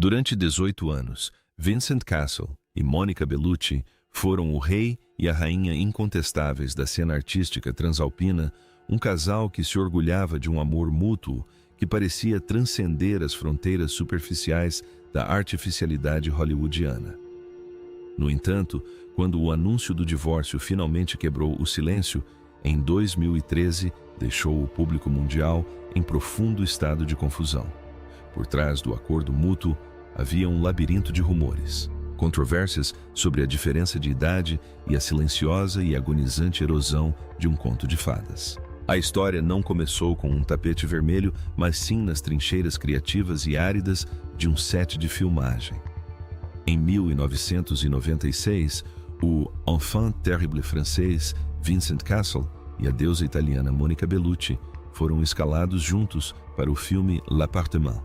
Durante 18 anos, Vincent Cassel e Monica Bellucci foram o rei e a rainha incontestáveis da cena artística transalpina, um casal que se orgulhava de um amor mútuo que parecia transcender as fronteiras superficiais da artificialidade hollywoodiana. No entanto, quando o anúncio do divórcio finalmente quebrou o silêncio, em 2013 deixou o público mundial em profundo estado de confusão. Por trás do acordo mútuo havia um labirinto de rumores, controvérsias sobre a diferença de idade e a silenciosa e agonizante erosão de um conto de fadas. A história não começou com um tapete vermelho, mas sim nas trincheiras criativas e áridas de um set de filmagem. Em 1996, o enfant terrible francês Vincent Cassel e a deusa italiana Monica Bellucci foram escalados juntos para o filme L'Appartement.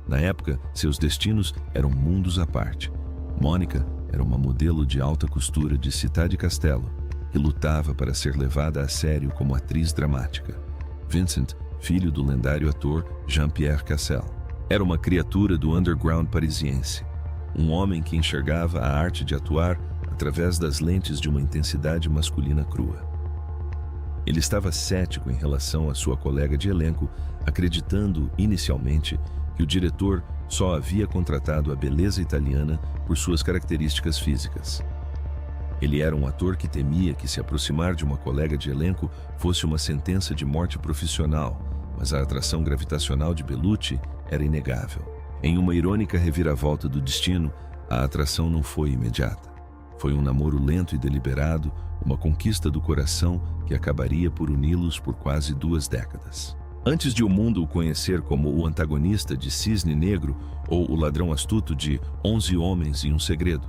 Na época, seus destinos eram mundos à parte. Monica era uma modelo de alta costura de Città Castello que lutava para ser levada a sério como atriz dramática. Vincent, filho do lendário ator Jean-Pierre Cassel, era uma criatura do underground parisiense, um homem que enxergava a arte de atuar através das lentes de uma intensidade masculina crua. Ele estava cético em relação à sua colega de elenco, acreditando, inicialmente, que o diretor só havia contratado a beleza italiana por suas características físicas. Ele era um ator que temia que se aproximar de uma colega de elenco fosse uma sentença de morte profissional, mas a atração gravitacional de Bellucci era inegável. Em uma irônica reviravolta do destino, a atração não foi imediata. Foi um namoro lento e deliberado, uma conquista do coração que acabaria por uni-los por quase 2 décadas. Antes de o mundo o conhecer como o antagonista de Cisne Negro ou o ladrão astuto de 11 Homens e um Segredo,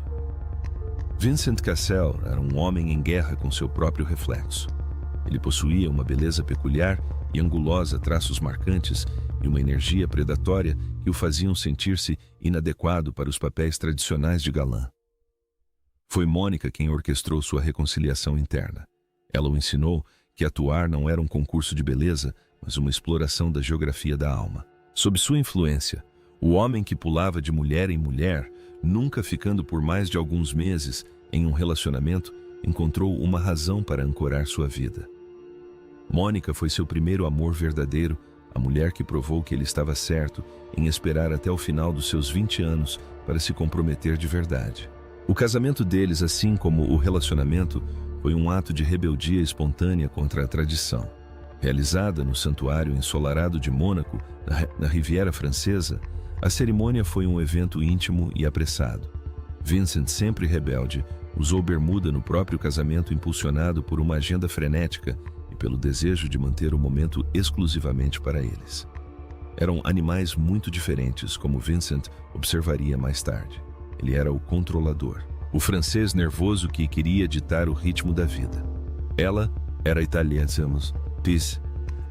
Vincent Cassel era um homem em guerra com seu próprio reflexo. Ele possuía uma beleza peculiar e angulosa, traços marcantes e uma energia predatória que o faziam sentir-se inadequado para os papéis tradicionais de galã. Foi Monica quem orquestrou sua reconciliação interna. Ela o ensinou que atuar não era um concurso de beleza, mas uma exploração da geografia da alma. Sob sua influência, o homem que pulava de mulher em mulher, nunca ficando por mais de alguns meses em um relacionamento, encontrou uma razão para ancorar sua vida. Mônica foi seu primeiro amor verdadeiro, a mulher que provou que ele estava certo em esperar até o final dos seus 20 anos para se comprometer de verdade. O casamento deles, assim como o relacionamento, foi um ato de rebeldia espontânea contra a tradição. Realizada no santuário ensolarado de Mônaco, na Riviera Francesa, a cerimônia foi um evento íntimo e apressado. Vincent, sempre rebelde, usou bermuda no próprio casamento, impulsionado por uma agenda frenética e pelo desejo de manter o momento exclusivamente para eles. Eram animais muito diferentes, como Vincent observaria mais tarde. Ele era o controlador, o francês nervoso que queria ditar o ritmo da vida. Ela era a italiana,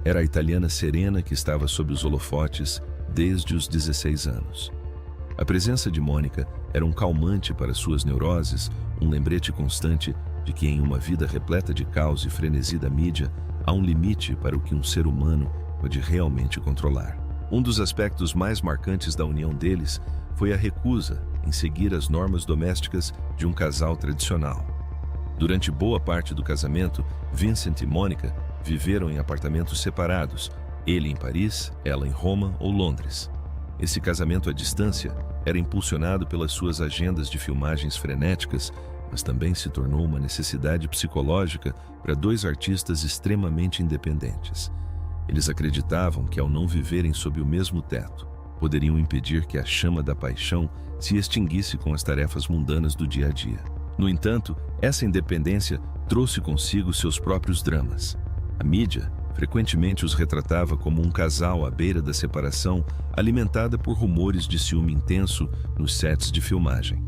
era a italiana serena que estava sob os holofotes desde os 16 anos. A presença de Mônica era um calmante para suas neuroses, um lembrete constante de que em uma vida repleta de caos e frenesi da mídia, há um limite para o que um ser humano pode realmente controlar. Um dos aspectos mais marcantes da união deles foi a recusa em seguir as normas domésticas de um casal tradicional. Durante boa parte do casamento, Vincent e Mônica viveram em apartamentos separados, ele em Paris, ela em Roma ou Londres. Esse casamento à distância era impulsionado pelas suas agendas de filmagens frenéticas, mas também se tornou uma necessidade psicológica para 2 artistas extremamente independentes. Eles acreditavam que, ao não viverem sob o mesmo teto, poderiam impedir que a chama da paixão se extinguisse com as tarefas mundanas do dia a dia. No entanto, essa independência trouxe consigo seus próprios dramas. A mídia frequentemente os retratava como um casal à beira da separação, alimentada por rumores de ciúme intenso nos sets de filmagem.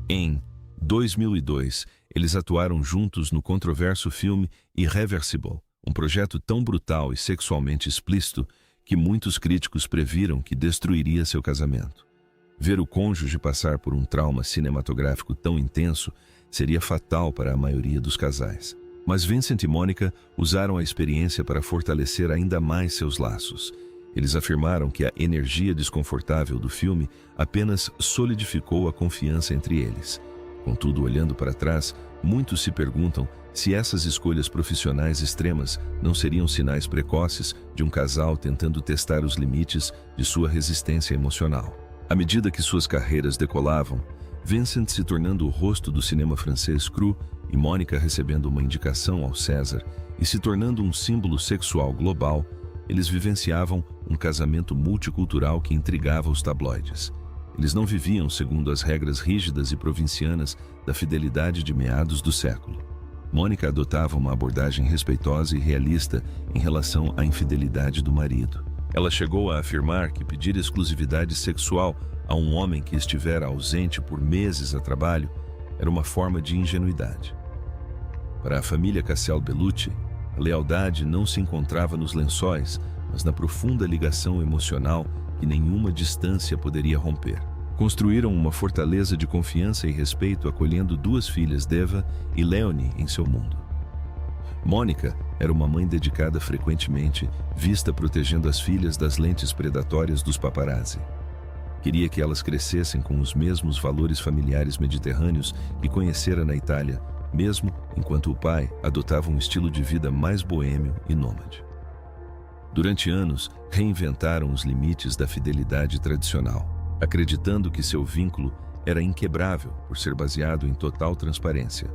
Em 2002, eles atuaram juntos no controverso filme Irreversible, um projeto tão brutal e sexualmente explícito que muitos críticos previram que destruiria seu casamento. Ver o cônjuge passar por um trauma cinematográfico tão intenso seria fatal para a maioria dos casais. Mas Vincent e Mônica usaram a experiência para fortalecer ainda mais seus laços. Eles afirmaram que a energia desconfortável do filme apenas solidificou a confiança entre eles. Contudo, olhando para trás, muitos se perguntam se essas escolhas profissionais extremas não seriam sinais precoces de um casal tentando testar os limites de sua resistência emocional. À medida que suas carreiras decolavam, Vincent se tornando o rosto do cinema francês cru e Mônica recebendo uma indicação ao César e se tornando um símbolo sexual global, eles vivenciavam um casamento multicultural que intrigava os tabloides. Eles não viviam segundo as regras rígidas e provincianas da fidelidade de meados do século. Mônica adotava uma abordagem respeitosa e realista em relação à infidelidade do marido. Ela chegou a afirmar que pedir exclusividade sexual a um homem que estivera ausente por meses a trabalho era uma forma de ingenuidade. Para a família Cassel-Bellucci, a lealdade não se encontrava nos lençóis, mas na profunda ligação emocional que nenhuma distância poderia romper. Construíram uma fortaleza de confiança e respeito, acolhendo duas filhas, Deva e Leonie, em seu mundo. Mônica era uma mãe dedicada, frequentemente vista protegendo as filhas das lentes predatórias dos paparazzi. Queria que elas crescessem com os mesmos valores familiares mediterrâneos que conhecera na Itália, mesmo enquanto o pai adotava um estilo de vida mais boêmio e nômade. Durante anos, reinventaram os limites da fidelidade tradicional, acreditando que seu vínculo era inquebrável por ser baseado em total transparência.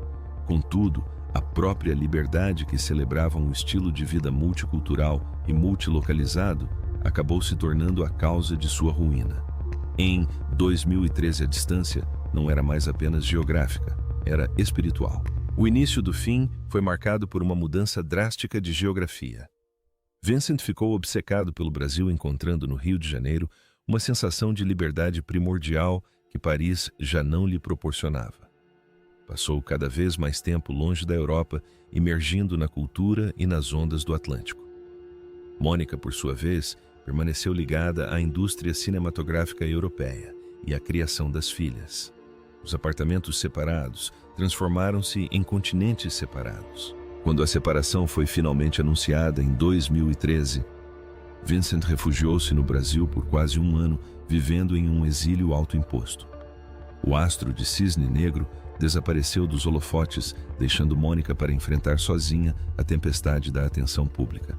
Contudo, a própria liberdade que celebravam o estilo de vida multicultural e multilocalizado acabou se tornando a causa de sua ruína. Em 2013, a distância não era mais apenas geográfica, era espiritual. O início do fim foi marcado por uma mudança drástica de geografia. Vincent ficou obcecado pelo Brasil, encontrando no Rio de Janeiro uma sensação de liberdade primordial que Paris já não lhe proporcionava. Passou cada vez mais tempo longe da Europa, imergindo na cultura e nas ondas do Atlântico. Mônica, por sua vez, permaneceu ligada à indústria cinematográfica europeia e à criação das filhas. Os apartamentos separados transformaram-se em continentes separados. Quando a separação foi finalmente anunciada em 2013, Vincent refugiou-se no Brasil por quase um ano, vivendo em um exílio autoimposto. O astro de Cisne Negro desapareceu dos holofotes, deixando Mônica para enfrentar sozinha a tempestade da atenção pública.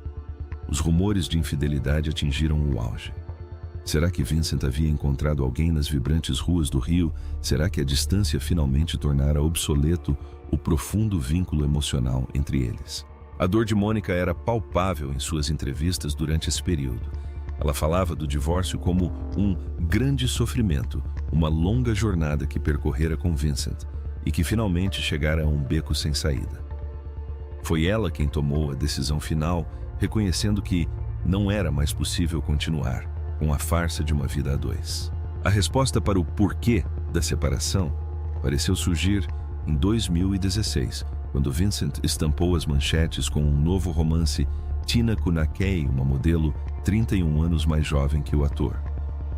Os rumores de infidelidade atingiram o auge. Será que Vincent havia encontrado alguém nas vibrantes ruas do Rio? Será que a distância finalmente tornara obsoleto o profundo vínculo emocional entre eles? A dor de Mônica era palpável em suas entrevistas durante esse período. Ela falava do divórcio como um grande sofrimento, uma longa jornada que percorrera com Vincent e que finalmente chegara a um beco sem saída. Foi ela quem tomou a decisão final, reconhecendo que não era mais possível continuar com a farsa de uma vida a dois. A resposta para o porquê da separação pareceu surgir em 2016, quando Vincent estampou as manchetes com um novo romance, Tina Kunakey, uma modelo 31 anos mais jovem que o ator.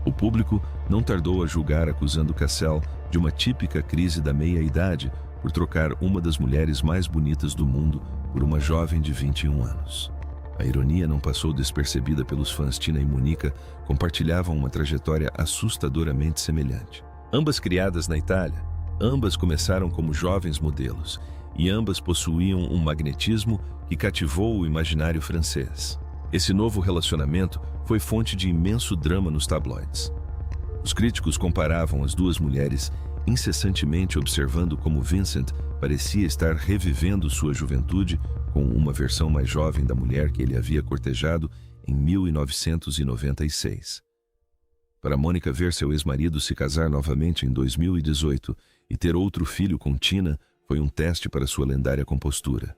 O público não tardou a julgar, acusando Cassel de uma típica crise da meia-idade por trocar uma das mulheres mais bonitas do mundo por uma jovem de 21 anos. A ironia não passou despercebida pelos fãs. Tina e Monica compartilhavam uma trajetória assustadoramente semelhante. Ambas criadas na Itália, ambas começaram como jovens modelos e ambas possuíam um magnetismo que cativou o imaginário francês. Esse novo relacionamento foi fonte de imenso drama nos tabloides. Os críticos comparavam as duas mulheres, incessantemente observando como Vincent parecia estar revivendo sua juventude com uma versão mais jovem da mulher que ele havia cortejado em 1996. Para Mônica, ver seu ex-marido se casar novamente em 2018 e ter outro filho com Tina foi um teste para sua lendária compostura.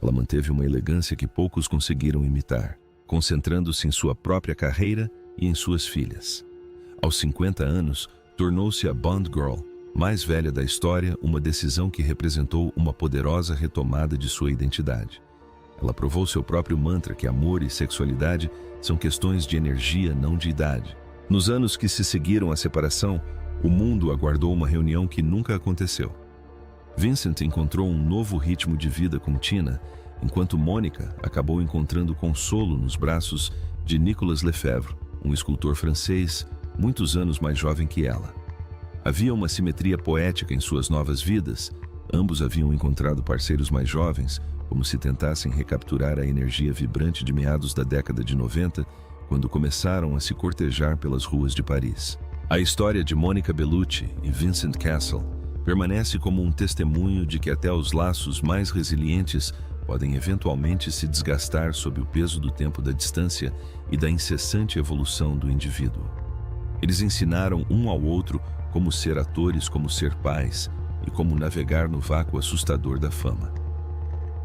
Ela manteve uma elegância que poucos conseguiram imitar, concentrando-se em sua própria carreira e em suas filhas. Aos 50 anos, tornou-se a Bond Girl mais velha da história, uma decisão que representou uma poderosa retomada de sua identidade. Ela provou seu próprio mantra que amor e sexualidade são questões de energia, não de idade. Nos anos que se seguiram à separação, o mundo aguardou uma reunião que nunca aconteceu. Vincent encontrou um novo ritmo de vida com Tina, enquanto Mônica acabou encontrando consolo nos braços de Nicolas Lefebvre, um escultor francês, muitos anos mais jovem que ela. Havia uma simetria poética em suas novas vidas. Ambos haviam encontrado parceiros mais jovens, como se tentassem recapturar a energia vibrante de meados da década de 90, quando começaram a se cortejar pelas ruas de Paris. A história de Monica Bellucci e Vincent Cassel permanece como um testemunho de que até os laços mais resilientes podem eventualmente se desgastar sob o peso do tempo da distância e da incessante evolução do indivíduo. Eles ensinaram um ao outro como ser atores, como ser pais e como navegar no vácuo assustador da fama.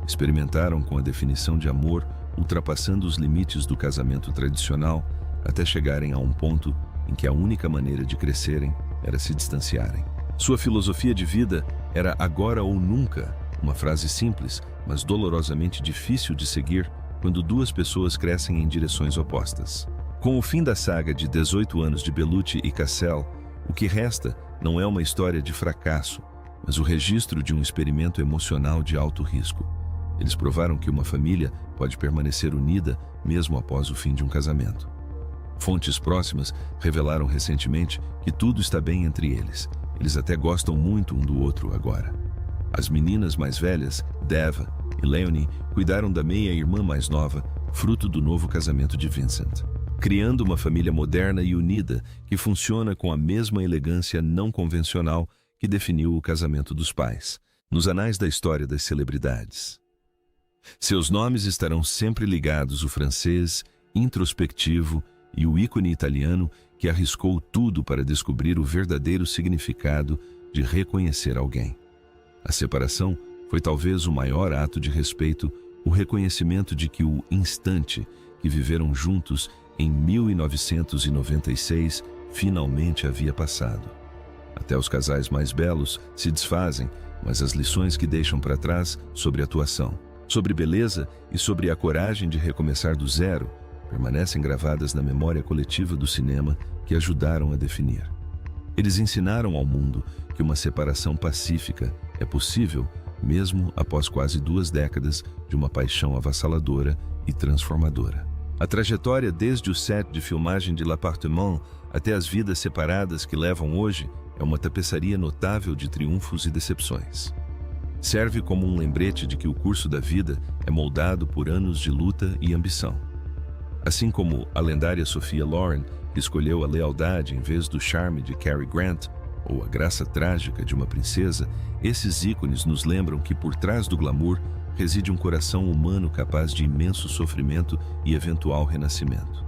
Experimentaram com a definição de amor, ultrapassando os limites do casamento tradicional, até chegarem a um ponto em que a única maneira de crescerem era se distanciarem. Sua filosofia de vida era agora ou nunca, uma frase simples, mas dolorosamente difícil de seguir quando duas pessoas crescem em direções opostas. Com o fim da saga de 18 anos de Bellucci e Cassel, o que resta não é uma história de fracasso, mas o registro de um experimento emocional de alto risco. Eles provaram que uma família pode permanecer unida mesmo após o fim de um casamento. Fontes próximas revelaram recentemente que tudo está bem entre eles. Eles até gostam muito um do outro agora. As meninas mais velhas, Deva e Leonie, cuidaram da meia-irmã mais nova, fruto do novo casamento de Vincent, criando uma família moderna e unida que funciona com a mesma elegância não convencional que definiu o casamento dos pais, nos anais da história das celebridades. Seus nomes estarão sempre ligados ao francês, introspectivo e o ícone italiano que arriscou tudo para descobrir o verdadeiro significado de reconhecer alguém. A separação foi talvez o maior ato de respeito, o reconhecimento de que o instante que viveram juntos em 1996 finalmente havia passado. Até os casais mais belos se desfazem, mas as lições que deixam para trás sobre atuação, sobre beleza e sobre a coragem de recomeçar do zero permanecem gravadas na memória coletiva do cinema que ajudaram a definir. Eles ensinaram ao mundo que uma separação pacífica é possível mesmo após quase 2 décadas de uma paixão avassaladora e transformadora. A trajetória desde o set de filmagem de L'Appartement até as vidas separadas que levam hoje é uma tapeçaria notável de triunfos e decepções. Serve como um lembrete de que o curso da vida é moldado por anos de luta e ambição. Assim como a lendária Sophia Loren, que escolheu a lealdade em vez do charme de Cary Grant, ou a graça trágica de uma princesa, esses ícones nos lembram que por trás do glamour reside um coração humano capaz de imenso sofrimento e eventual renascimento.